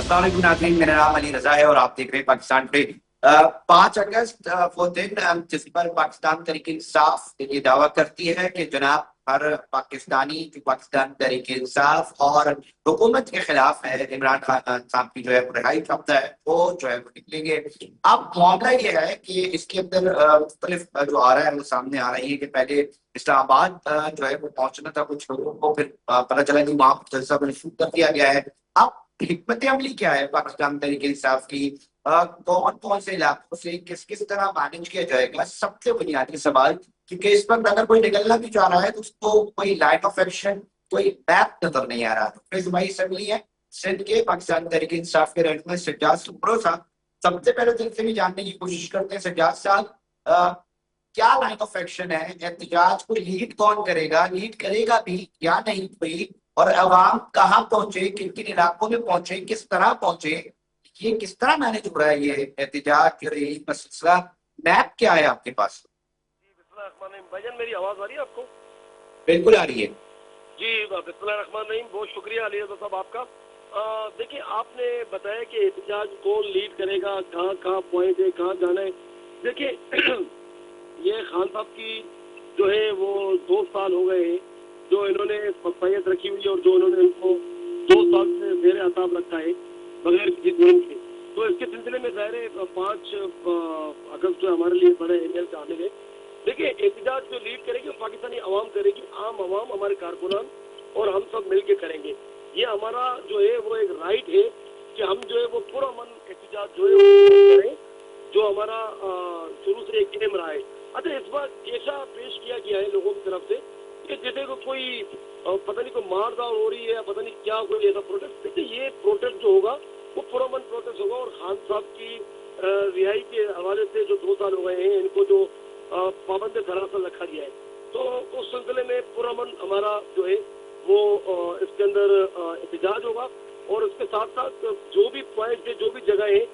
السلام علیکم ناظرین، میرا نام علی رضا ہے اور آپ دیکھ رہے ہیں پاکستان ٹوڈے۔ 5 اگست وہ دن جس پر پاکستان تحریک انصاف یہ دعویٰ کرتی ہے کہ جناب ہر پاکستانی جو پاکستان تحریک انصاف اور حکومت کے خلاف ہے، عمران خان صاحب کی جو ہے رہائی چاہتا ہے، وہ جو ہے وہ نکلیں گے۔ اب معاملہ یہ ہے کہ اس کے اندر مختلف جو آ رہا ہے وہ سامنے آ رہی ہے کہ پہلے اسلام آباد جو ہے وہ پہنچنا تھا کچھ لوگوں کو، پھر پتہ چلا کہ وہاں جلسہ منسوخ کر دیا گیا ہے۔ اب حکمت عملی کیا ہے پاکستان تحریک انصاف کی؟ کون کون سے علاقوں سے کس کس طرح مینج کیا جائے گا؟ سب سے بنیادی سوال، کیونکہ اس وقت اگر کوئی نکلنا بھی چاہ رہا ہے تو اس کو کوئی لائن آف ایکشن، کوئی میپ نظر نہیں آ رہا۔ تو صوبائی اسمبلی ہے سندھ کے پاکستان تحریک انصاف کے رہنما سجاد سپرو صاحب، سب سے پہلے دل سے بھی جاننے کی کوشش کرتے ہیں سجاد صاحب، کیا لائن آف ایکشن ہے؟ احتجاج کو لیڈ کون کرے گا؟ لیڈ کرے گا بھی یا نہیں کوئی؟ اور عوام کہاں پہنچے، کن کن علاقوں میں پہنچے، کس طرح پہنچے، یہ کس طرح مینج ہو رہا ہے یہ احتجاج اور یہ مسئلہ؟ میپ کیا ہے آپ کے پاس؟ جی بسم اللہ الرحمن الرحیم۔ بھائی جان میری آواز آ رہی ہے آپ کو؟ بالکل آ رہی ہے جی بسم اللہ الرحمن الرحیم، بہت شکریہ علی رضا صاحب آپ کا۔ دیکھیں، آپ نے بتایا کہ احتجاج کون لیڈ کرے گا، کہاں کہاں پوائنٹ ہے، کہاں جانا ہے۔ دیکھیں یہ خان صاحب کی جو ہے وہ 2 سال ہو گئے ہیں جو انہوں نے صلاحیت رکھی ہوئی ہے، اور جو انہوں نے ان کو 2 سال سے زیر اعتاب رکھا ہے بغیر کسی جرم کے۔ تو اس کے سلسلے میں ظاہر ہے 5 اگست جو ہمارے لیے بڑے اہمیت کا حامل ہے۔ دیکھیں، احتجاج جو لیڈ کرے گی وہ پاکستانی عوام کرے گی، عام عوام، ہمارے کارکنان اور ہم سب مل کے کریں گے۔ یہ ہمارا جو ہے وہ ایک رائٹ ہے کہ ہم جو ہے وہ پورا من احتجاج جو ہے وہ کریں، جو ہمارا شروع سے ایک اہم رہا ہے۔ اچھا، اس بار ایسا پیش کیا گیا ہے لوگوں کی طرف سے کہ جیسے کوئی پتہ نہیں کوئی مار داڑ ہو رہی ہے یا پتہ نہیں کیا کوئی ایسا پروٹیسٹ۔ دیکھیے، یہ پروٹیسٹ جو ہوگا وہ پرامن پروٹیسٹ ہوگا، اور خان صاحب کی رہائی کے حوالے سے جو 2 سال ہو گئے ہیں ان کو جو پابند دراصل رکھا گیا ہے، تو اس سلسلے میں پرامن ہمارا جو ہے وہ اس کے اندر احتجاج ہوگا، اور اس کے ساتھ ساتھ جو بھی پوائنٹ ہے، جو بھی جگہ ہے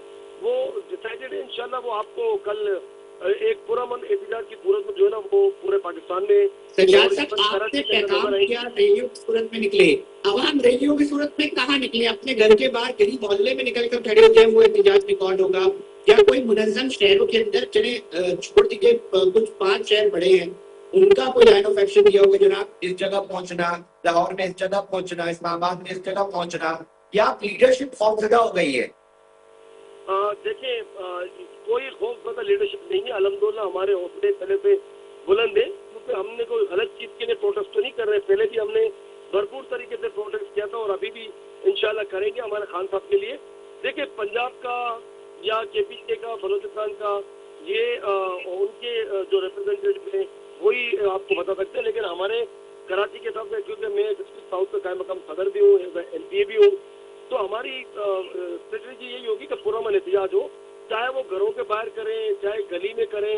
وہ ڈیسائیڈڈ ہے۔ انشاءاللہ وہ آپ کو کل ایک پرامن احتجاج کی صورت میں جو ہے نا وہ پورے پاکستان میں سجاد صاحب، آپ سے پیغام کیا ریلیوں کی صورت میں نکلے؟ عوام ریلیوں کی صورت میں کہاں نکلے؟ اپنے گھر کے باہر گلی محلے میں نکل کر کھڑے ہوتے ہیں، وہ احتجاج ریکارڈ ہوگا؟ یا کوئی منظم شہروں کے اندر چلے؟ چھوڑ دیجیے، کچھ 5 شہر بڑے ہیں، ان کا کوئی لائن آف ایکشن دیا ہوگا جناب اس جگہ پہنچنا، لاہور میں اس جگہ پہنچنا، اسلام آباد میں اس جگہ پہنچنا، یا لیڈرشپ خوف زدہ ہو گئی ہے؟ دیکھیں، کوئی خوف زدہ لیڈرشپ نہیں ہے، الحمدللہ ہمارے حوصلے پہلے سے بلند ہیں، کیونکہ ہم نے کوئی غلط چیز کے لیے پروٹیسٹ تو نہیں کر رہے۔ پہلے بھی ہم نے بھرپور طریقے سے پروٹیسٹ کیا تھا اور ابھی بھی انشاءاللہ کریں گے ہمارے خان صاحب کے لیے۔ دیکھیں، پنجاب کا یا کے پی کے کا، بلوچستان کا، یہ ان کے جو ریپرزینٹیٹو ہیں وہی آپ کو بتا سکتے ہیں، لیکن ہمارے کراچی کے حساب سے، کیونکہ میں ڈسٹرکٹ ساؤتھ کا قائم مقام صدر بھی ہوں، این پی اے بھی ہوں، تو ہماری اسٹریٹجی یہی ہوگی کہ پرامن احتجاج ہو، چاہے وہ گھروں کے باہر کریں، چاہے گلی میں کریں،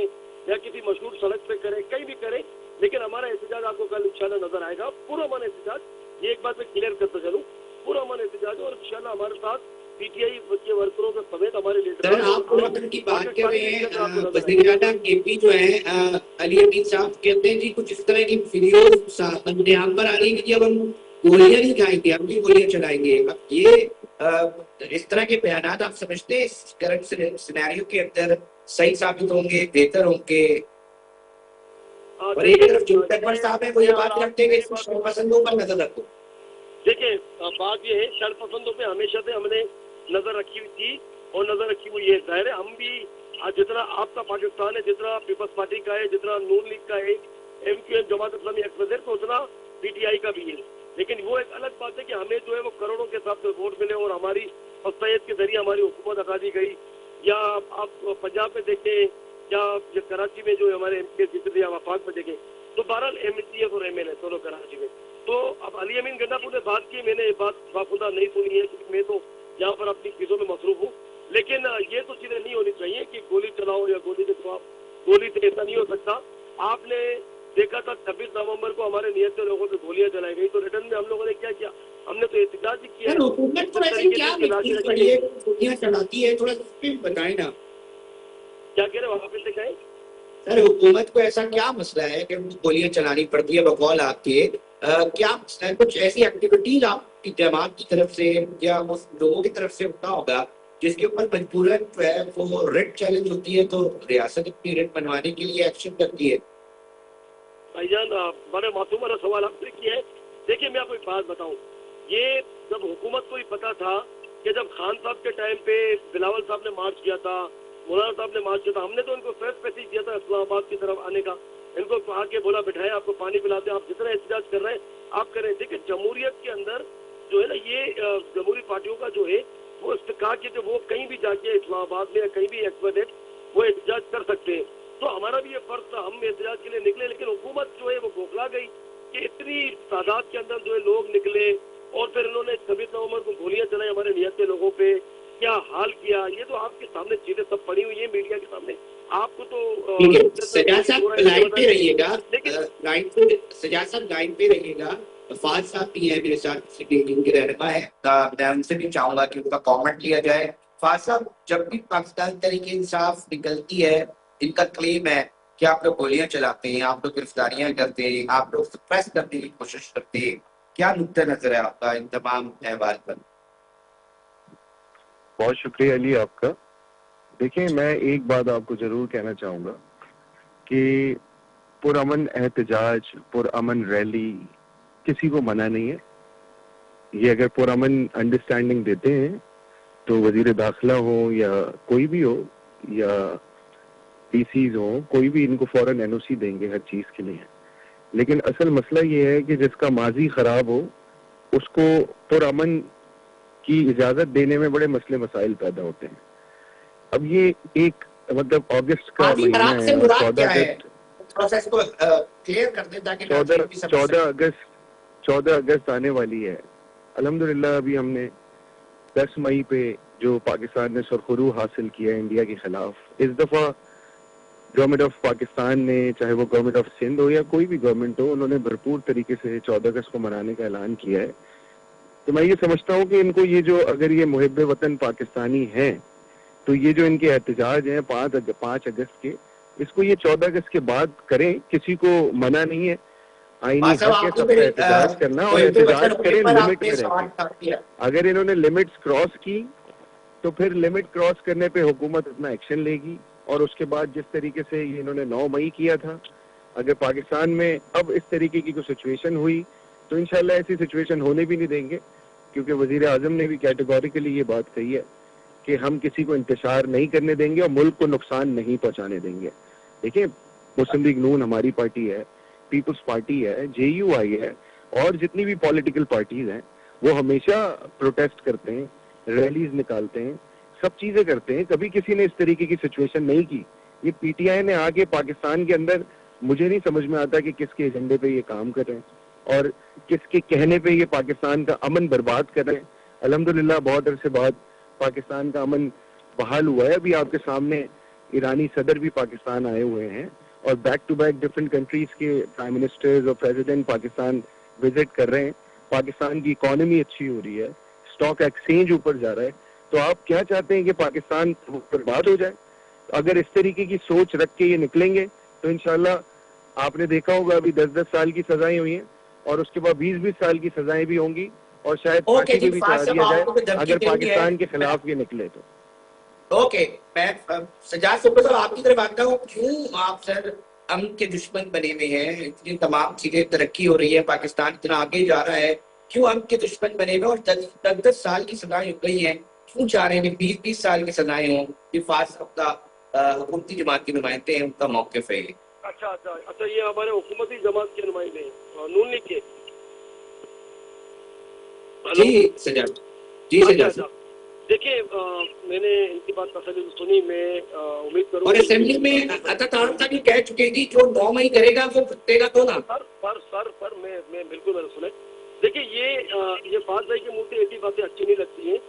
یا کسی مشہور سڑک پہ کریں، کہیں بھی کریں، لیکن ہمارا احتجاج آپ کو کل انشاءاللہ نظر آئے گا، پرامن احتجاج۔ یہ ایک بات میں کلیئر کرتا چلوں، پرامن احتجاج، اور انشاءاللہ ہمارے ساتھ پی ٹی آئی کے ورکروں کے سمیت ہمارے لیڈر۔ سر، آپ پرامن کی بات کر رہے ہیں، وزیر اعلیٰ کے پی جو ہے علی امین صاحب کہتے ہیں جی کچھ اس طرح کی ویڈیوز یہاں پر آ رہی ہے کہ اب ہم گولیاں نہیں کھائیں گے، ہم بھی گولیاں چلائیں گے۔ اب یہ اس طرح کے بیانات آپ سمجھتے ہیں اس کرنٹ سینیریو کے اندر صحیح ثابت ہوں گے، بہتر ہوں گے؟ اور ایک طرف جو اکبر صاحب ہیں وہ یہ بات رکھتے ہیں کہ شر پسندوں پر نظر رکھو۔ دیکھیں، بات یہ ہے، شر پسندوں پہ ہمیشہ سے ہم نے نظر رکھی ہوئی تھی اور نظر رکھی ہوئی ہے۔ ظاہر ہے ہم بھی جتنا آپ کا پاکستان ہے، جتنا پیپلز پارٹی کا ہے، جتنا نون لیگ کا ہے، M Q M Jamaat Islami x تو اتنا پی ٹی آئی کا بھی ہے، لیکن وہ ایک الگ بات ہے کہ ہمیں جو ہے وہ کروڑوں کے حساب سے ووٹ ملے اور ہماری مستعد کے ذریعے ہماری حکومت ہٹا دی گئی۔ یا آپ پنجاب میں دیکھیں یا کراچی میں جو ہمارے ایم پی جیتے یا وفاق میں دیکھیں، تو بہرحال ایم سی ایف اور ایم ایل اے دونوں کراچی میں۔ تو اب علی امین گنڈاپور نے بات کی، میں نے بات باخودہ نہیں سنی ہے کیونکہ میں تو یہاں پر اپنی چیزوں میں مصروف ہوں، لیکن یہ تو چیزیں نہیں ہونی چاہیے کہ گولی چلاؤ یا گولی کے خلاف گولی سے ایسا نہیں ہو سکتا۔ آپ نے دیکھا تھا 26 نومبر کو ہمارے نیت سے لوگوں سے گولیاں چلائی گئی، تو ریٹرن میں ہم لوگوں نے کیا کیا؟ ہم نے تو احتجاج ہی کیا۔ حکومت کو ایسے کیا گولیاں چلاتی ہے؟ تھوڑا بتائیں نا، کیا کہہ رہے ہیں؟ واپس سے کہیں سر حکومت کو ایسا کیا مسئلہ ہے کہ ان کو گولیاں چلانی پڑتی ہے؟ بقول آپ کے کیا کچھ ایسی ایکٹیویٹیز آپ کی جماعت کی طرف سے یا اس لوگوں کی طرف سے ہوتا ہوگا جس کے اوپر مجبوراً جو ہے وہ ریٹ چیلنج ہوتی ہے تو ریاست اپنی ریٹ بنوانے کے لیے ایکشن کرتی ہے؟ بھائی جان بڑے معصومانہ سوال آپ نے کیا ہے. دیکھیے میں آپ کو ایک بات بتاؤں, یہ جب حکومت کو ہی پتا تھا کہ جب خان صاحب کے ٹائم پہ بلاول صاحب نے مارچ کیا تھا, مولانا صاحب نے مارچ کیا تھا, ہم نے تو ان کو فیس پیسج دیا تھا اسلام آباد کی طرف آنے کا, ان کو آ کے بولا بٹھائے آپ کو پانی پلاتے ہیں, آپ جتنا احتجاج کر رہے ہیں آپ کریں. دیکھیں جمہوریت کے اندر جو ہے نا یہ جمہوری پارٹیوں کا جو ہے وہ استقاق ہے کہ وہ کہیں بھی جا کے اسلام آباد میں یا کہیں بھی ایکسپیڈیٹ وہ احتجاج کر سکتے ہیں. تو ہمارا بھی یہ فرض تھا, ہم احتجاج کے لیے نکلے, لیکن حکومت جو ہے وہ بوکھلا گئی کہ اتنی تعداد کے اندر جو ہے لوگ نکلے اور پھر انہوں نے کبیر عمر کو گولیاں چلائی ہمارے نیت کے لوگوں پہ, کیا حال کیا. یہ تو آپ کے سامنے چیزیں سب پڑی ہوئی ہیں میڈیا کے سامنے, آپ کو تو سجاد صاحب لائن پہ رہیے گا, سجاد صاحب لائن پہ رہیے گا. فاض صاحب بھی ہے میرے ساتھ جن کے رہنما ہے, میں ان سے بھی چاہوں گا کہ ان کا کامنٹ لیا جائے. فاض صاحب, جب بھی پاکستان تحریک انصاف نکلتی ہے ان کا کلیم ہے کہ آپ لوگ گولیاں چلاتے ہیں, آپ لوگ گرفتاریاں کرتے ہیں, آپ لوگ سپریس کرنے کی کوشش کرتے ہیں, کیا نقطہ نظر ہے آپ کا ان تمام احوال پر؟ بہت شکریہ علی آپ کا. دیکھیں میں ایک بات آپ کو ضرور کہنا چاہوں گا کہ پرامن احتجاج, پرامن ریلی کسی کو منع نہیں ہے. یہ اگر پرامن انڈرسٹینڈنگ دیتے ہیں تو وزیر داخلہ ہو یا کوئی بھی ہو یا ڈی سیز ہوں, کوئی بھی ان کو فوراً این او سی دیں گے ہر چیز کے لیے. لیکن اصل مسئلہ یہ ہے کہ جس کا ماضی خراب ہو اس کو پرامن کی اجازت دینے میں بڑے مسئلے مسائل پیدا ہوتے ہیں. اب یہ ایک مطلب اگست کا مہینہ ہے اور 14 اگست آنے والی ہے. الحمدللہ ابھی ہم نے 10 مئی پہ جو پاکستان نے سرخرو حاصل کیا ہے انڈیا کے خلاف, اس دفعہ گورنمنٹ آف پاکستان نے, چاہے وہ گورنمنٹ آف سندھ ہو یا کوئی بھی گورنمنٹ ہو, انہوں نے بھرپور طریقے سے 14 اگست کو منانے کا اعلان کیا ہے. تو میں یہ سمجھتا ہوں کہ ان کو یہ جو اگر یہ محب وطن پاکستانی ہیں تو یہ جو ان کے احتجاج ہیں 5 اگست کے, اس کو یہ 14 اگست کے بعد کریں, کسی کو منع نہیں ہے. آئینی حق ہے سب کا احتجاج کرنا, اور احتجاج کریں لمٹ میں رہ کے. اگر انہوں نے لمٹس کراس کی تو پھر لمٹ کراس کرنے پہ حکومت اپنا ایکشن لے گی. اور اس کے بعد جس طریقے سے یہ انہوں نے 9 مئی کیا تھا, اگر پاکستان میں اب اس طریقے کی کوئی سچویشن ہوئی تو انشاءاللہ ایسی سچویشن ہونے بھی نہیں دیں گے, کیونکہ وزیر اعظم نے بھی کیٹیگوریکلی یہ بات کہی ہے کہ ہم کسی کو انتشار نہیں کرنے دیں گے اور ملک کو نقصان نہیں پہنچانے دیں گے. دیکھیں مسلم لیگ نون ہماری پارٹی ہے, پیپلز پارٹی ہے, جے یو آئی ہے, اور جتنی بھی پولیٹیکل پارٹیز ہیں وہ ہمیشہ پروٹیسٹ کرتے ہیں, ریلیز نکالتے ہیں, سب چیزیں کرتے ہیں. کبھی کسی نے اس طریقے کی سچویشن نہیں کی. یہ پی ٹی آئی نے آگے پاکستان کے اندر, مجھے نہیں سمجھ میں آتا کہ کس کے ایجنڈے پہ یہ کام کر رہے ہیں اور کس کے کہنے پہ یہ پاکستان کا امن برباد کر رہے ہیں. الحمدللہ بہت عرصے بعد پاکستان کا امن بحال ہوا ہے. ابھی آپ کے سامنے ایرانی صدر بھی پاکستان آئے ہوئے ہیں, اور back to back different countries کے پرائم منسٹرز اور پریزیڈنٹ پاکستان وزٹ کر رہے ہیں. پاکستان کی اکانومی اچھی ہو رہی ہے, اسٹاک ایکسچینج اوپر جا رہا ہے. تو آپ کیا چاہتے ہیں کہ پاکستان برباد ہو جائے؟ اگر اس طریقے کی سوچ رکھ کے یہ نکلیں گے تو انشاءاللہ آپ نے دیکھا ہوگا ابھی 10 سال کی سزائیں ہوئی ہیں, اور اس کے بعد 20 سال کی سزائیں بھی ہوں گی, اور شاید پھانسی پہ بھی چڑھا دیا جائے اگر پاکستان کے خلاف یہ نکلے تو. اوکے, میں سجاد صاحب آپ کی طرف آتا ہوں. کیوں آپ سر امن کے دشمن بنے ہوئے ہیں؟ اتنی تمام چیزیں ترقی ہو رہی ہے, پاکستان اتنا آگے جا رہا ہے, کیوں امن کے دشمن بنے ہوئے؟ اور 10 سال کی سزائیں ہو گئی ہیں, کیوں چاہ رہے ہیں 20 سال کی سزائیں ہوں؟ یہ فاض صاحب کا حکومتی جماعت کے نمائندے ہیں, ان کا موقف ہے. اچھا یہ ہمارے حکومتی جماعت کے نمائندے ہیں نون لیگ کے. جی سجاد دیکھیے میں نے ان کی بات تفصیل سنی, میں امید کروں اور اسمبلی میں عطا بھی کہہ چکے گی جو 9 مئی کرے گا وہ پھٹے گا تو نا. سر میں بالکل میں نے سنے. دیکھیے یہ بات ہے کہ منہ سے ایسی باتیں اچھی نہیں لگتی ہیں.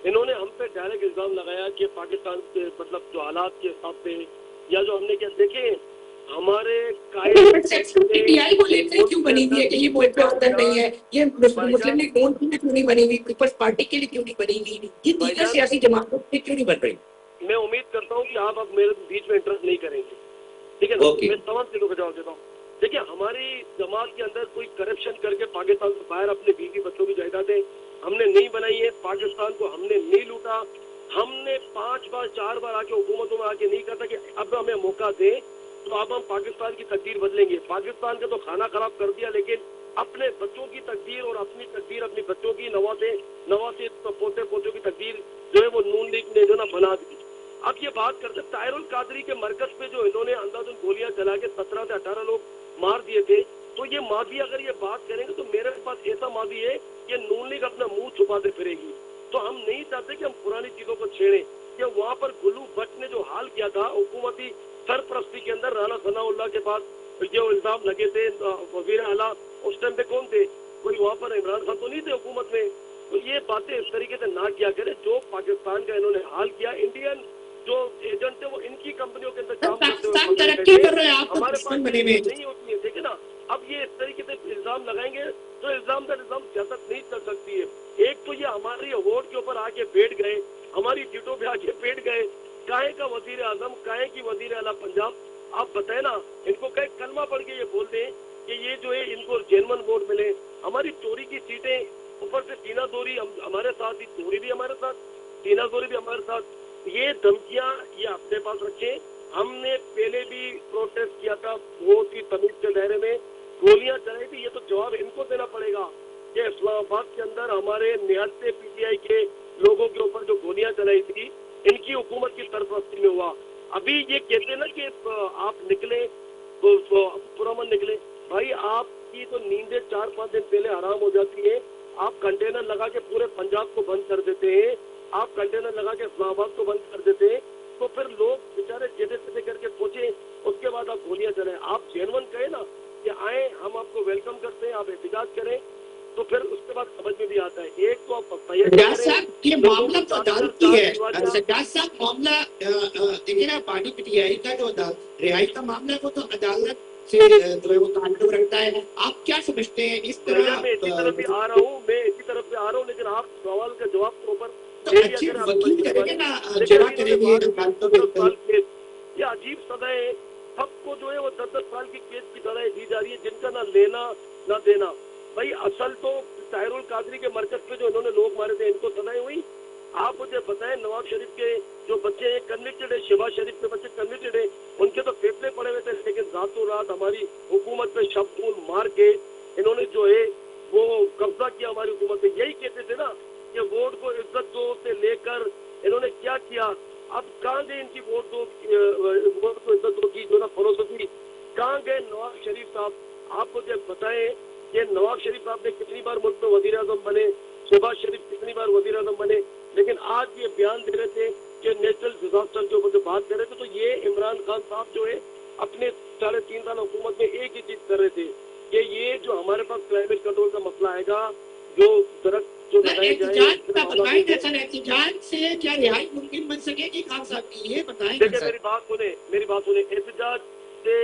انہوں نے ہم پہ ڈائریکٹ الزام لگایا کہ پاکستان کے مطلب جو حالات کے حساب سے یا جو ہم نے کیا دیکھے ہمارے کیوں بنی ہوئی ہے کہ یہ ملک پہ اندر نہیں ہے, یہ مسلم لیگ نون کے لیے کیوں نہیں بنی ہوئی, پیپلز پارٹی کے لیے کیوں نہیں بنی ہوئی, یہ دیگر سیاسی جماعتوں کے لیے کیوں نہیں بن رہی؟ میں امید کرتا ہوں کہ آپ اب میرے بیچ میں انٹرسٹ نہیں کریں گے, ٹھیک ہے نا. میں تمام چیزوں کا جواب دیتا ہوں. دیکھیے ہماری جماعت کے اندر کوئی کرپشن کر کے پاکستان سے باہر اپنے بیوی بچوں کی جائیدادیں ہم نے نہیں بنائی ہے، پاکستان کو ہم نے نہیں لوٹا. ہم نے 5 بار 4 بار آ کے حکومتوں میں آ کے نہیں کہا تھا کہ اب ہمیں موقع دیں تو اب ہم پاکستان کی تقدیر بدلیں گے. پاکستان کا تو کھانا خراب کر دیا، لیکن اپنے بچوں کی تقدیر اور اپنی تقدیر، اپنی بچوں کی نواسے پوتے پوتوں کی تقدیر جو ہے وہ نون لیگ نے جو نا بنا دی. اب یہ بات کرتے طاہر القادری کے مرکز پہ جو انہوں نے اندھادھند گولیاں چلا کے 17 سے 18 لوگ مار دیے تھے، تو یہ ماضی اگر یہ بات کریں گے تو میرے پاس ایسا ماضی ہے کہ نون لیگ اپنا منہ چھپاتے پھرے گی. تو ہم نہیں چاہتے کہ ہم پرانی چیزوں کو چھیڑیں. کہ وہاں پر گلو بٹ نے جو حال کیا تھا حکومتی سرپرستی کے اندر، رانا ثناء اللہ کے پاس جو الزام لگے تھے، وزیر اعلیٰ اس ٹائم پہ کون تھے؟ کوئی وہاں پر عمران خان تو نہیں تھے حکومت میں. تو یہ باتیں اس طریقے سے نہ کیا کرے. جو پاکستان کا انہوں نے حال کیا، انڈین جو ایجنٹ تھے وہ ان کی کمپنیوں کے اندر کام کرتے پاکستان ترقی کر رہے ہیں، آپ تو ہمارے دشمن پاس بنے ہوئے ہیں. نہیں ہوتی ہے. دیکھیں نا، اب یہ اس طریقے سے الزام لگائیں گے تو الزام در الزام سیاست نہیں چل سکتی ہے. ایک تو یہ ہماری ووٹ کے اوپر آ کے بیٹھ گئے، ہماری سیٹوں پہ آ کے بیٹھ گئے. کائے کا وزیر اعظم، کائے کی وزیر اعلیٰ پنجاب، آپ بتائیں نا، ان کو کہیں کلمہ پڑھ کے یہ بول دیں کہ یہ جو ہے ان کو جینون ووٹ ملے. ہماری چوری کی سیٹیں، اوپر سے سینہ زوری ہمارے ساتھ، چوری بھی ہمارے ساتھ، سینہ زوری بھی ہمارے ساتھ. یہ دھمکیاں یہ اپنے پاس رکھیں. ہم نے پہلے بھی پروٹیسٹ کیا تھا، بہت ہی تمیز کے دائرے میں گولیاں چلائی تھی. یہ تو جواب ان کو دینا پڑے گا کہ اسلام آباد کے اندر ہمارے نہتے پی ٹی آئی کے لوگوں کے اوپر جو گولیاں چلائی تھی ان کی حکومت کی سرپرستی میں ہوا. ابھی یہ کہتے ہیں نا کہ آپ نکلیں تو پرامن نکلے. بھائی آپ کی تو نیندیں 4-5 دن پہلے حرام ہو جاتی ہیں. آپ کنٹینر لگا کے پورے پنجاب کو بند کر دیتے ہیں، آپ کنٹینر لگا کے اسلام آباد کو بند کر دیتے ہیں، تو پھر لوگ بیچارے جیسے تیسے کر کے پہنچے، اس کے بعد آپ گولیاں چلائیں. آپ جینون کہیں نا کہ آئیں، ہم آپ کو ویلکم کرتے ہیں، آپ احتجاج کریں، تو پھر اس کے بعد سمجھ میں بھی آتا ہے. ایک تو آپ سجاد صاحب یہ معاملہ تو عدالتی ہے. سجاد صاحب معاملہ دیکھیں نا، پارٹی پی ٹی آئی کا جو رہائی کا معاملہ ہے وہ تو عدالت سے جو ہے وہ تعلق رکھتا ہے. آپ کیا سمجھتے ہیں اس طرح؟ میں اسی طرف بھی آ رہا ہوں، میں اسی طرف سے آ رہا ہوں، لیکن آپ سوال کا جواب کے اوپر اچھی وکیل کریں گے نا، جمع کریں گے یہ عجیب سزائیں سب کو جو ہے وہ 10 سال کی قید کی سزائیں دی جا رہی ہے، جن کا نہ لینا نہ دینا. بھائی اصل تو طاہر القادری کے مرکز پہ جو انہوں نے لوگ مارے تھے ان کو سزائیں ہوئی. آپ مجھے بتائیں، نواز شریف کے جو بچے کنوکٹڈ ہے، شہباز شریف کے بچے کنوکٹڈ ہے، ان کے تو فیصلے پڑے ہوئے تھے، لیکن راتوں رات ہماری حکومت پہ شب خون مار کے انہوں نے جو ہے وہ قبضہ کیا ہماری حکومت پہ. یہی کہتے تھے نا کہ ووٹ کو عزت دو سے لے کر انہوں نے کیا کیا. اب کہاں گئے ان کی ووٹ کو عزت دو کی جو نا فلسفی؟ کہاں گئے نواز شریف صاحب؟ آپ مجھے بتائیں کہ نواز شریف صاحب نے کتنی بار ملک میں وزیر اعظم بنے، شہباز شریف کتنی بار وزیر اعظم بنے، لیکن آج یہ بیان دے رہے تھے کہ نیچرل ڈیزاسٹر کے اوپر بات کر رہے تھے. تو یہ عمران خان صاحب جو ہے اپنے 3.5 سال حکومت میں ایک ہی چیز کر رہے تھے کہ یہ جو ہمارے پاس کلائمیٹ کنٹرول کا مسئلہ آئے گا، جو درخت جو لگائے جائیں، احتجاج سے کیا رہائی ممکن بن سکے گی خان صاحب کی؟ یہ بتائیں. دیکھیں میری بات سنیں، احتجاج سے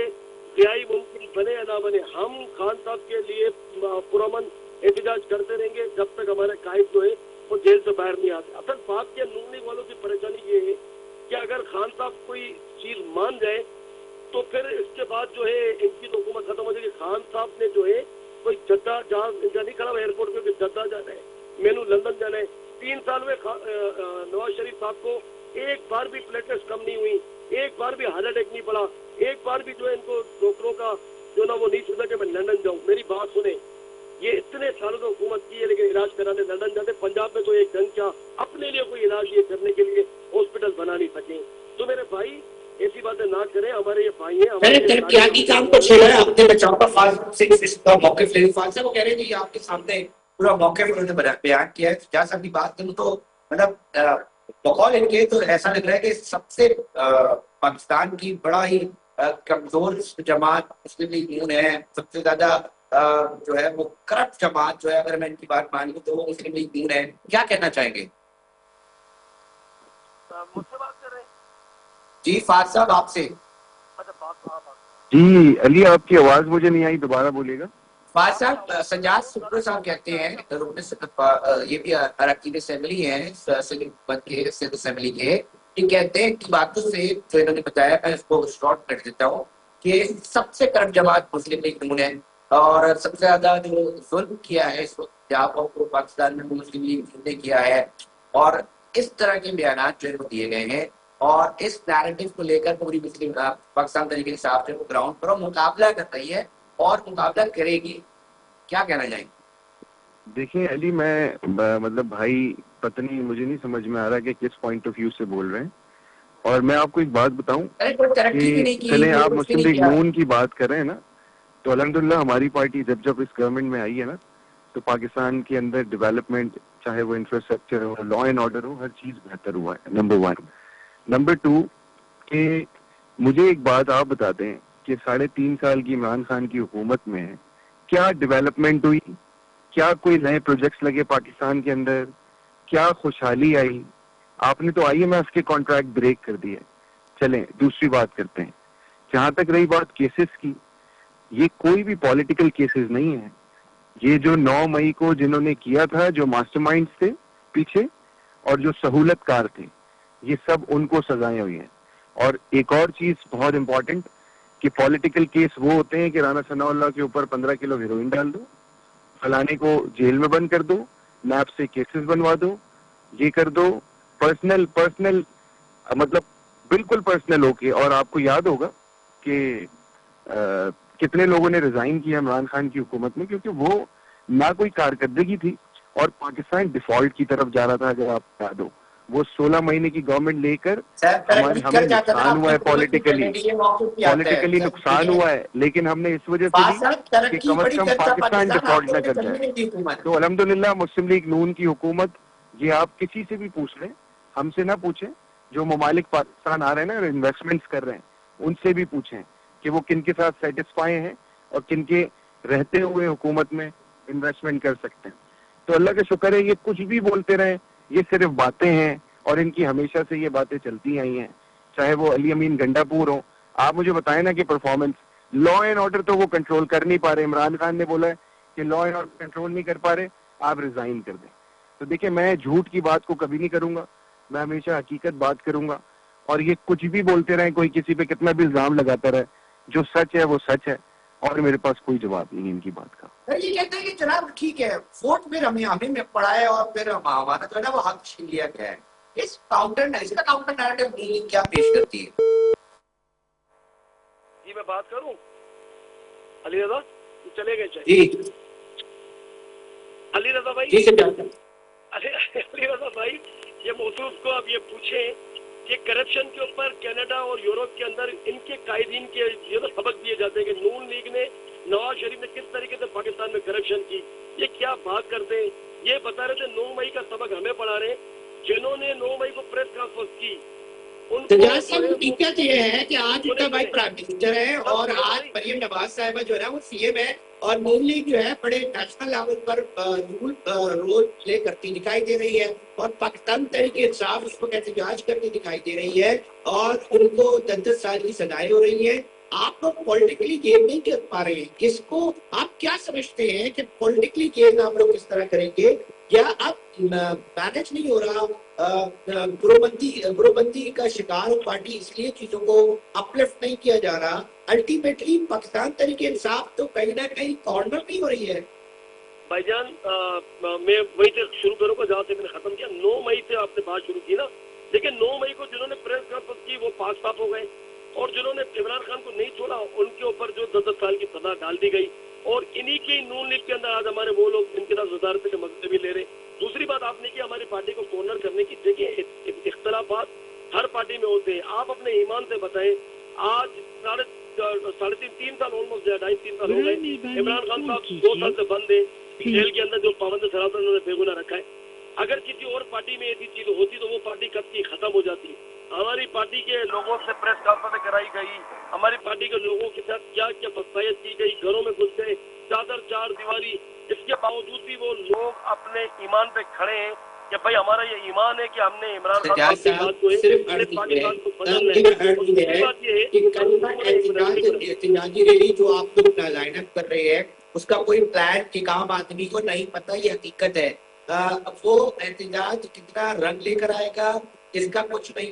رہائی ممکن بنے یا نہ بنے، ہم خان صاحب کے لیے پرامن احتجاج کرتے رہیں گے جب تک ہمارے قائد جو ہے وہ جیل سے باہر نہیں آتے. اصل بات کیا، نون لیگ والوں کی پریشانی یہ ہے کہ اگر خان صاحب کوئی چیز مان جائے تو پھر اس کے بعد جو ہے ان کی تو حکومت ختم ہو جائے گی. خان صاحب نے جو ہے کوئی جدہ جہاز ان کا نہیں کھڑا ایئرپورٹ پہ کہ جدہ جانا ہے، مینو لندن جانا ہے. 3 سال میں نواز شریف صاحب کو ایک بار بھی پلیٹلیٹس کم نہیں ہوئی، ایک بار بھی ہارٹ اٹیک نہیں پڑا، ایک بار بھی جو ہے ان کو ڈاکٹروں کا جو نا وہ نہیں سوچا کہ میں لندن جاؤں. میری بات سنیں، یہ اتنے سالوں سے حکومت کی ہے لیکن علاج کرانے لندن جاتے. پنجاب میں تو ایک جنگ کیا اپنے لیے کوئی علاج یہ کرنے کے لیے ہاسپٹل بنا نہیں سکیں. تو میرے بھائی ایسی باتیں نہ کریں، ہمارے یہ بھائی ہیں. میں نے ترقیاتی کام کو چھیڑا ہے اپنے بچاؤ کا. موقف لے فالسہ وہ کہہ رہے تھے آپ کے سامنے پورا موقف انہوں نے بیان کیا ہے. جہاں سب کی بات کروں تو مطلب بقول ان کے تو ایسا لگ رہا ہے کہ سب سے پاکستان کی بڑا ہی کمزور جماعت مسلم لیگ نون ہے. سب سے زیادہ جو ہے وہ کرپٹ جماعت جو ہے، اگر میں ان کی بات مانوں تو وہ مسلم لیگ نون ہے. کیا کہنا چاہیں گے؟ مجھ سے بات کر رہے ہیں؟ جی فاضل صاحب آپ سے. جی علی، آپ کی آواز مجھے نہیں آئی، دوبارہ بولیے گا. فاضل صاحب، سجاد سپر صاحب کہتے ہیں، یہ بھی اراکین اسمبلی ہیں سندھ اسمبلی کے، یہ کہتے ہیں کہ باتوں سے جو انہوں نے بتایا، میں اس کو شارٹ کر دیتا ہوں کہ سب سے کرپٹ جماعت مسلم لیگ نون ہے اور سب سے زیادہ جو ظلم کیا ہے اس وقت جہاں کو پاکستان میں مسلم لیگ نے کیا ہے، اور اس طرح کے بیانات جو ہے وہ دیے گئے ہیں اور اس نیریٹو کو لے کر پوری مسلم پاکستان طریقے حساب سے وہ گراؤنڈ پر مقابلہ کر رہی ہے اور مقابلہ کرے گی. کیا کہنا چاہیں گے؟ دیکھیں علی، میں مطلب بھائی پتہ نہیں، مجھے نہیں سمجھ میں آ رہا کہ کس پوائنٹ آف ویو سے بول رہے ہیں. اور میں آپ کو ایک بات بتاؤں کوئی ترقی بھی کہ نہیں کی، چلیں کوئی آپ کچھ بھی مسلم نہیں لیگ کیا. نون کی بات کر رہے ہیں نا، تو الحمدللہ ہماری پارٹی جب اس گورنمنٹ میں آئی ہے نا، تو پاکستان کے اندر ڈیولپمنٹ، چاہے وہ انفراسٹرکچر ہو، لا اینڈ آرڈر ہو، ہر چیز بہتر ہوا ہے. نمبر 1. نمبر 2 کہ مجھے ایک بات آپ بتا دیں کہ 3.5 سال کی عمران خان کی حکومت میں کیا ڈیولپمنٹ ہوئی، کیا کوئی نئے پروجیکٹس لگے پاکستان کے اندر، کیا خوشحالی آئی؟ آپ نے تو آئی ایم ایف کے کانٹریکٹ بریک کر دیے. چلیں دوسری بات کرتے ہیں. جہاں تک رہی بات کیسز کی، یہ کوئی بھی پولیٹیکل کیسز نہیں ہے. یہ جو 9 مئی کو جنہوں نے کیا تھا، جو ماسٹر مائنڈز تھے پیچھے اور جو سہولت کار تھے، یہ سب ان کو سزائیں ہوئی ہیں. اور ایک اور چیز بہت امپورٹنٹ کہ پولیٹیکل کیس وہ ہوتے ہیں کہ رانا ثناء اللہ کے اوپر 15 کلو ہیروئن ڈال دو، فلانے کو جیل میں بند کر دو، نیب سے کیسز بنوا دو، یہ کر دو، پرسنل مطلب بالکل پرسنل ہو کے. اور آپ کو یاد ہوگا کہ کتنے لوگوں نے ریزائن کیا عمران خان کی حکومت میں، کیونکہ وہ نہ کوئی کارکردگی تھی اور پاکستان ڈیفالٹ کی طرف جا رہا تھا. اگر آپ یاد ہو، وہ 16 مہینے کی گورنمنٹ لے کر ہمیں نقصان ہوا ہے، پولیٹیکلی نقصان ہوا ہے، لیکن ہم نے اس وجہ سے لی کہ ترقی کم از بڑی کم کرتا پاکستان پاکستان، آپ ڈیفالٹ نہ لوگوں نے کر کرنے جائے. نہیں دی حکومت. تو الحمدللہ مسلم لیگ نون کی حکومت، یہ آپ کسی سے بھی پوچھ لیں، ہم سے نہ پوچھیں، جو ممالک پاکستان آ رہے ہیں نا اور انویسٹمنٹس کر رہے ہیں، ان سے بھی پوچھیں کہ وہ کن کے ساتھ سیٹسفائی ہیں اور کن کے رہتے ہوئے حکومت میں انویسٹمنٹ کر سکتے ہیں. تو اللہ کا شکر ہے، یہ کچھ بھی بولتے رہیں، یہ صرف باتیں ہیں اور ان کی ہمیشہ سے یہ باتیں چلتی آئی ہیں. چاہے وہ علی امین گنڈا پور ہوں، آپ مجھے بتائیں نا کہ پرفارمنس لا اینڈ آرڈر تو وہ کنٹرول کر نہیں پا رہے. عمران خان نے بولا ہے کہ لا اینڈ آرڈر کنٹرول نہیں کر پا رہے، آپ ریزائن کر دیں. تو دیکھیں، میں جھوٹ کی بات کو کبھی نہیں کروں گا، میں ہمیشہ حقیقت بات کروں گا. اور یہ کچھ بھی بولتے رہیں، کوئی کسی پہ کتنا بھی الزام لگاتا رہے، جو سچ ہے وہ سچ ہے اور میرے پاس کوئی جواب نہیں ہے ان کی بات کا. یہ کہتے ہیں کہ جناب ٹھیک ہے، ووٹ پھر ہمیں پڑا ہے اور پھر ہمارا جو ہے نا وہ حق چھین لیا گیا ہے. اس کا کاؤنٹر نیریٹو کیا پیش کرتی ہے؟ جی میں بات کروں علی رضا، چلے گئے جی علی رضا بھائی. جی علی رضا بھائی، یہ موصوف کو آپ یہ پوچھیں کہ کرپشن کے اوپر کینیڈا اور یورپ کے اندر ان کے قائدین کے یہ تو سبق دیے جاتے ہیں کہ نون لیگ نے، نواز شریف نے کس طریقے سے پاکستان میں کرپشن کی. یہ کیا بات کرتے ہیں؟ یہ بتا رہے تھے 9 مئی کا سبق ہمیں پڑھا رہے ہیں. جنہوں نے 9 مئی کو پریس کانفرنس کی، حقیقت یہ ہے کہ آج ان کا بھائی پرائم منسٹر ہے اور آج مریم نواز صاحبہ جو ہے نا وہ سی ایم ہے، اور نون لیگ جو ہے بڑے نیشنل لیول پر رول پلے کرتی دکھائی دے رہی ہے، اور پاکستان تحریک انصاف اس کو احتجاج کرتی دکھائی دے رہی ہے اور ان کو 10 سال کی سزائیں ہو رہی ہیں. آپ لوگ پولیٹیکلی گیم نہیں کر پا رہے ہیں. اس کو آپ کیا سمجھتے ہیں کہ پولیٹیکلی گیم آپ لوگ کس طرح کریں گے؟ کیا اب مینج نہیں ہو رہا؟ گروبندی کا شکار ہو پارٹی، اس لیے چیزوں کو اپلفٹ نہیں کیا جا رہا. الٹیمیٹلی پاکستان تحریک انصاف تو کہیں نہ کہیں کارنر نہیں ہو رہی ہے. بھائی جان میں وہیں سے شروع کروں گا جہاں سے میں نے ختم کیا. 9 مئی سے آپ نے بات شروع کی نا، لیکن 9 مئی کو جنہوں نے پریس کانفرنس کی وہ پاک صاف ہو گئے، اور جنہوں نے عمران خان کو نہیں چھوڑا ان کے اوپر جو 10 سال کی سزا ڈال دی گئی. اور انہی کی نون لیگ کے اندر آج ہمارے وہ لوگ ان کے ساتھ وزارت کے مسئلے بھی لے رہے. دوسری بات آپ نے کی ہماری پارٹی کو کارنر کرنے کی. دیکھیے اختلافات ہر پارٹی میں ہوتے ہیں. آپ اپنے ایمان سے بتائیں، آج 3.5 سال آلموسٹ 2.5-3 سال ہو گئے عمران خان صاحب 2 سال سے بند ہیں جیل کے اندر، جو پابند سراغ انہوں نے بے گناہ رکھا ہے. اگر کسی اور پارٹی میں ایسی چیز ہوتی تو وہ پارٹی کب کی ختم ہو جاتی. ہماری پارٹی کے لوگوں سے پریس کانفرنس کرائی گئی، ہماری پارٹی کے لوگوں کے ساتھ کیا کیا بدفعیت کی گئی، گھروں میں گھس گئے، چار دیواری. اس کے باوجود بھی وہ لوگ اپنے ایمان پہ کھڑے ہیں کہ بھائی ہمارا یہ ایمان ہے کہ ہم نے عمران خان صاحب کی بات کو پاکستان کو بدلنا ہے. اور دوسری بات یہ ہے احتجاجی ریلی جو آپ لوگ لائن اپ کر رہے ہیں، اس کا کوئی پلان کہ عام آدمی کو نہیں پتا، یہ حقیقت ہے. وہ احتجاج کتنا رنگ لے کر آئے گا اس کا کچھ نہیں.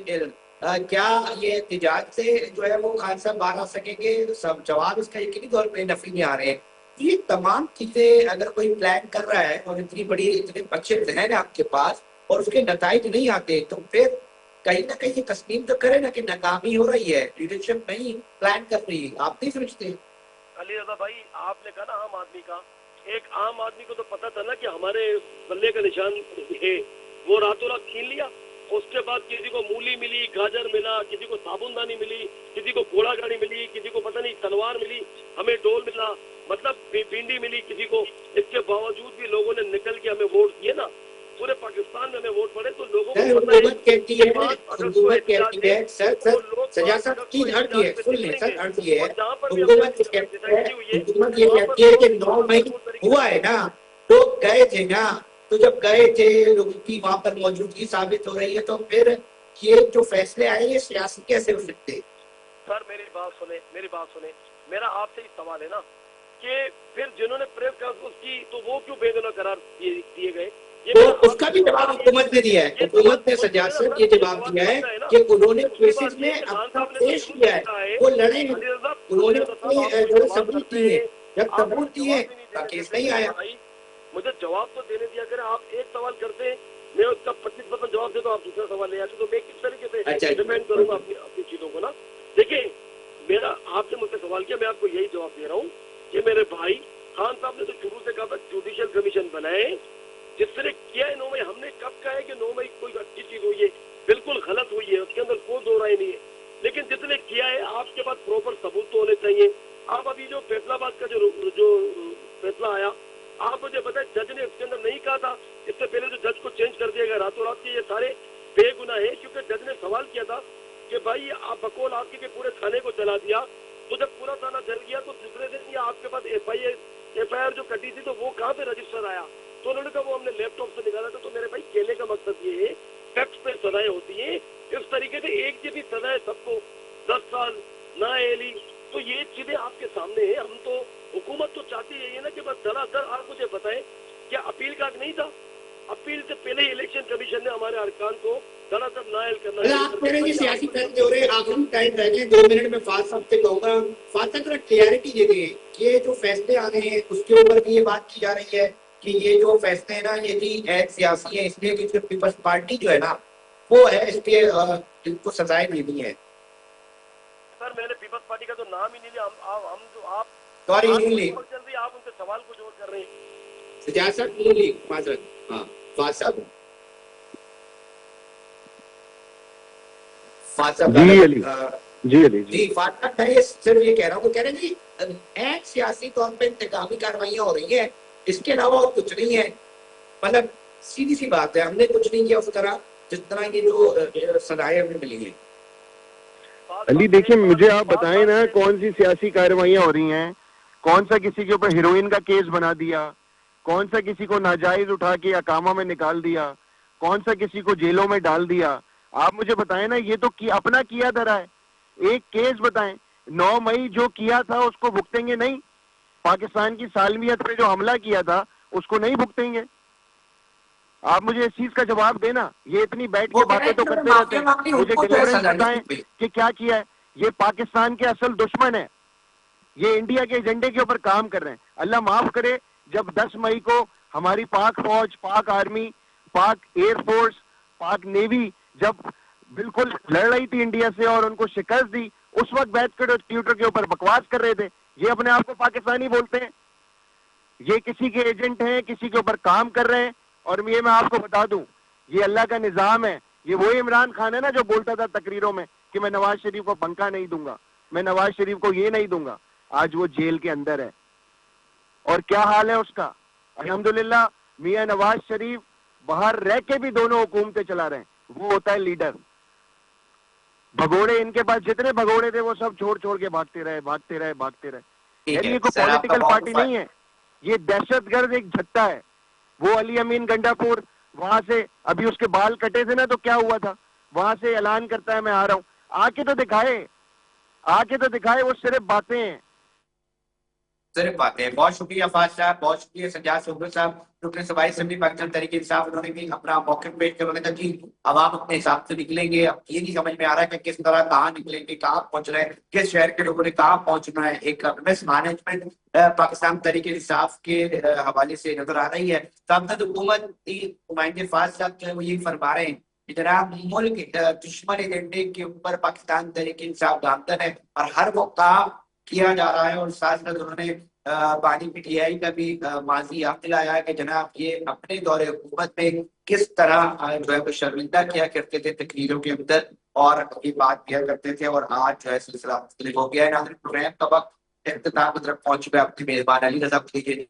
کیا یہ احتجاج سے جو ہے وہ خان صاحب باہر آ سکیں گے؟ سب جواب اس کا یقینی طور پہ نفی میں آ رہے ہیں. یہ تمام چیزیں اگر کوئی پلان کر رہا ہے اور اتنی بڑی اتنے اچھے ذہن ہے آپ کے پاس اور اس کے نتائج نہیں آتے تو پھر کہیں نہ کہیں یہ تسلیم تو کرے نا کہ ناکامی ہو رہی ہے, لیڈرشپ نہیں پلان کر رہی. آپ نہیں سمجھتے؟ علی رضا بھائی آپ نے کہا نا عام آدمی کا, ایک عام آدمی کو تو پتا تھا نا کہ ہمارے بلے کا نشان ہے, وہ راتوں رات چھین لیا. اس کے بعد کسی کو مولی ملی, گاجر ملا, کسی کو صابن دانی ملی, کسی کو گھوڑا گاڑی ملی, کسی کو پتہ نہیں تلوار ملی, ہمیں ڈول ملا, مطلب بھنڈی ملی کسی کو. اس کے باوجود بھی لوگوں نے نکل کے ہمیں ووٹ دیے نا, پورے پاکستان میں ہمیں ووٹ پڑے. تو لوگوں کو حکومت کہتی ہے, حکومت کہتی ہے سر سجا صاحب چیز ہٹ ہے, سن لیں سر, ہٹ ہے حکومت کہتی ہے, حکومت یہ کہتی ہے کہ 9 مئی ہوا ہے نا, لوگ گئے تھے نا, تو جب گئے تھے لوگوں کی وہاں پر موجودگی ثابت ہو رہی ہے تو پھر یہ جو فیصلے آئے یہ سیاسی کیسے ہو سکتے؟ سر میری بات سنیں, میرا آپ سے ہی سوال ہے نا کہ پھر جنہوں نے پریس کانفرنس کی تو وہ کیوں بے گناہ قرار دیے گئے؟ تو اس کا بھی جواب حکومت نے دیا ہے. حکومت نے سجاد صاحب یہ جواب دیا ہے کہ انہوں نے کیسز میں اپنا پیش کیا ہے, وہ لڑے ہیں, انہوں نے اپنے جو ثبوت دیے, جب ثبوت دیے کا کیس نہیں آیا. مجھے جواب تو دینے دیا کریں. آپ ایک سوال کرتے ہیں, میں اس کا 25% جواب دیتا ہوں, آپ دوسرا سوال لے آتے تو میں کس طریقے سے ڈیپینڈ کروں گا اپنی چیزوں کو نا. دیکھیں میرا آپ سے مجھ سے سوال کیا, میں آپ کو یہی جواب دے رہا ہوں کہ میرے بھائی خان صاحب نے تو شروع سے کہا تھا جوڈیشل کمیشن بنائے, جس نے کیا ہے 9 مئی. ہم نے کب کہا ہے کہ 9 مئی کوئی اچھی چیز ہوئی ہے؟ بالکل غلط ہوئی ہے, اس کے اندر کوئی دو رائے نہیں ہے. لیکن جس نے کیا ہے آپ کے پاس پراپر ثبوت تو ہونے چاہیے. آپ ابھی جو فیصلہ آباد کا جو فیصلہ آیا, آپ مجھے بتائیں جج نے اس کے اندر نہیں کہا تھا اس سے پہلے جو جج کو چینج کر دیا گیا راتوں رات کے, یہ سارے بے گناہ ہے. کیونکہ جج نے سوال کیا تھا کہ بھائی آپ بقول آپ کے پورے تھانے کو جلا دیا, تو جب پورا تھانہ جل گیا تو دوسرے دن یہ آپ کے پاس ایف آئی آر جو کٹی تھی تو وہ کہاں پہ رجسٹر آیا؟ تو انہوں نے کہا وہ ہم نے لیپ ٹاپ سے نکالا تھا. تو میرے بھائی کہنے کا مقصد یہ ہے فیکٹس پہ سزائیں ہوتی ہیں. اس طریقے سے ایک جیسی سزائیں سب کو 10 سال نااہلی, تو یہ چیزیں آپ کے سامنے ہیں. ہم تو حکومت تو چاہتی ہے نا کہ بس دھڑا دھڑ. آپ مجھے بتائیں کیا اپیل کا نہیں تھا؟ اپیل سے پہلے ہی الیکشن کمیشن نے ہمارے ارکان کو دھڑا دھڑ نااہل کرنا. آپ کہہ رہے ہیں سیاسی فیصلے ہو رہے ہیں, آخری ٹائم رہ گئے 2 منٹ میں فاضل صاحب سے کہوں گا, فاضل صاحب ذرا کلیئرٹی دے دیں. یہ جو فیصلے آ رہے ہیں اس کے اوپر بھی یہ بات کی جا رہی ہے کہ یہ جو فیصلے ہیں نا یہ بھی ایک سیاسی ہے, اس لیے کہ پیپلز پارٹی جو ہے نا وہ ہے اس پہ ان کو سزائیں دینی ہے. سر میں نے پیپلز پارٹی کا تو نام ہی نہیں لیا. ہم جو آپ سوری نون لیگ, چل رہی آپ ان سے سوال کو جوڑ کر رہے ہیں. سجاد صاحب نون لیگ, معذرت, ہاں فاضل صاحب. جی فاطمہ میں صرف یہ کہہ رہا ہوں, وہ کہہ رہے ہیں جی ایک سیاسی طور پہ انتقامی کارروائیاں ہو رہی ہیں, اس کے علاوہ اور کچھ نہیں ہے. مطلب سیدھی سی بات ہے, ہم نے کچھ نہیں کیا اس طرح جس طرح یہ جو سزائیں ہمیں ملی ہیں. علی دیکھیں مجھے آپ بتائیں نا کون سی سیاسی کارروائیاں ہو رہی ہیں؟ کون سا کسی کے اوپر ہیروئن کا کیس بنا دیا, کون سا کسی کو ناجائز اٹھا کے اقامہ میں نکال دیا, کون سا کسی کو جیلوں میں ڈال دیا؟ آپ مجھے بتائیں نا, یہ تو اپنا کیا دھرا ہے. ایک کیس بتائیں, 9 مئی جو کیا تھا اس کو بھگتیں گے نہیں؟ پاکستان کی سالمیت پہ جو حملہ کیا تھا اس کو نہیں بھگتیں گے؟ آپ مجھے اس چیز کا جواب دینا. یہ اتنی بیٹھ کے باتیں تو کرتے رہتے ہیں, مجھے ڈیلیورنس بتائیں کہ کیا کیا ہے. یہ پاکستان کے اصل دشمن ہے, یہ انڈیا کے ایجنڈے کے اوپر کام کر رہے ہیں. اللہ معاف کرے, جب 10 مئی کو ہماری پاک فوج, پاک آرمی, پاک ایئر فورس, پاک نیوی جب بالکل لڑ رہی تھی انڈیا سے اور ان کو شکست دی, اس وقت بیٹھ کر ٹویٹر کے اوپر بکواس کر رہے تھے. یہ اپنے آپ کو پاکستانی بولتے ہیں, یہ کسی کے ایجنٹ ہیں, کسی کے اوپر کام کر رہے ہیں. اور یہ میں آپ کو بتا دوں, یہ اللہ کا نظام ہے. یہ وہی عمران خان ہے نا جو بولتا تھا تقریروں میں کہ میں نواز شریف کو پنکھا نہیں دوں گا, میں نواز شریف کو یہ نہیں دوں گا. آج وہ جیل کے اندر ہے, اور کیا حال ہے اس کا. الحمدللہ میاں نواز شریف باہر رہ کے بھی دونوں حکومتیں چلا رہے ہیں. وہ ہوتا ہے لیڈر. بھگوڑے ان کے پاس جتنے بھگوڑے تھے وہ سب چھوڑ کے بھاگتے رہے. یار یہ کوئی پولیٹیکل پارٹی نہیں ہے, یہ دہشت گرد ایک جھٹا ہے. وہ علی امین گنڈا پور وہاں سے ابھی اس کے بال کٹے تھے نا, تو کیا ہوا تھا, وہاں سے اعلان کرتا ہے میں آ رہا ہوں. آ کے تو دکھائے, وہ صرف باتیں ہیں. صرف باتیں ہیں. بہت شکریہ فاض صاحب, بہت شکریہ سجاد سوبر صاحب, رکن صوبائی اسمبلی پاکستان تحریک انصاف. انہوں نے بھی اپنا موقف پیش کر انہوں نے کہا جی عوام اپنے حساب سے نکلیں گے. اب یہ نہیں سمجھ میں آ رہا ہے کہ کس طرح کہاں نکلیں گے, کہاں پہنچ رہے ہیں, کس شہر کے لوگوں نے کہاں پہنچنا ہے. ایک مس مینجمنٹ پاکستان تحریک انصاف کے حوالے سے نظر آ رہی ہے. سابقہ حکومت کی نمائندے فاض صاحب جو ہے وہ یہی فرما رہے ہیں کہ جناب ملک دشمن ایجنڈے کے اوپر پاکستان تحریک انصاف گامزن ہے اور ہر وہ کام کیا جا رہا ہے. اور ساتھ ساتھ انہوں نے بانی پی ٹی آئی کا بھی ماضی یاد دلایا ہے کہ جناب یہ اپنے دور حکومت میں کس طرح جو ہے وہ شرمندہ کیا کرتے تھے تقریروں کے اندر اور یہ بات کیا کرتے تھے, اور آج جو ہے سلسلہ مختلف ہو گیا ہے. ناظرین پروگرام کا وقت اختتام کی طرف پہنچ چکا ہے. اپنی میزبان علی رضا کو دیجیے